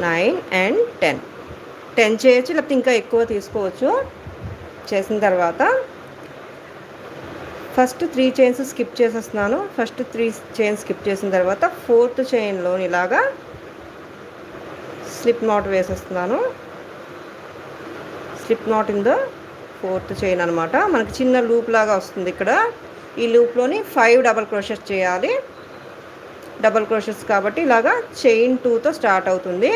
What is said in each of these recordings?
9 and 10 చేయొచ్చు, లేకపోతే ఇంకా ఎక్కువ తీసుకోవచ్చు. చేసిన తర్వాత ఫస్ట్ 3 చైన్స్ స్కిప్ చేసేస్తున్నాను. ఫస్ట్ 3 చైన్స్ స్కిప్ చేసిన తర్వాత 4th చైన్లో ఇలాగా స్లిప్ నాట్ వేసేస్తున్నాను. Slip not in the 4th chain అనమాట. మనకి చిన్న లూప్ లాగా వస్తుంది ఇక్కడ. ఈ లూప్లోని 5 డబల్ క్రోషెస్ చేయాలి. డబల్ క్రోషెస్ కాబట్టి ఇలాగా చైన్ 2తో స్టార్ట్ అవుతుంది.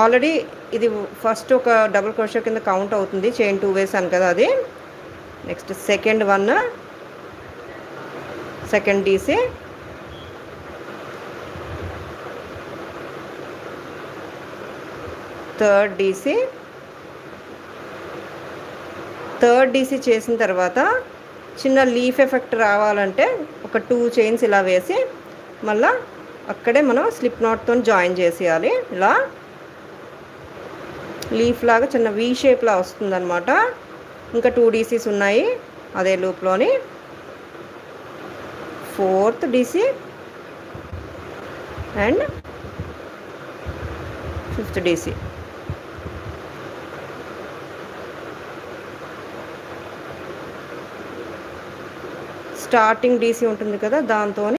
ఆల్రెడీ ఇది ఫస్ట్ ఒక డబుల్ క్రోషే కింద కౌంట్ అవుతుంది. చైన్ 2 వేసాను కదా అది. Next second 1, second DC, third DC. Third DC చేసిన తర్వాత చిన్న లీఫ్ ఎఫెక్ట్ రావాలంటే ఒక 2 చైన్స్ ఇలా వేసి మళ్ళీ అక్కడే మనం స్లిప్ నాట్తో జాయిన్ చేసేయాలి. ఇలా లీఫ్ లాగా చిన్న వీ షేప్లా వస్తుందన్నమాట. ఇంకా 2 డీసీస్ ఉన్నాయి అదే లూప్లోని. 4th DC and 5th DC. Starting DC ఉంటుంది కదా, దాంతో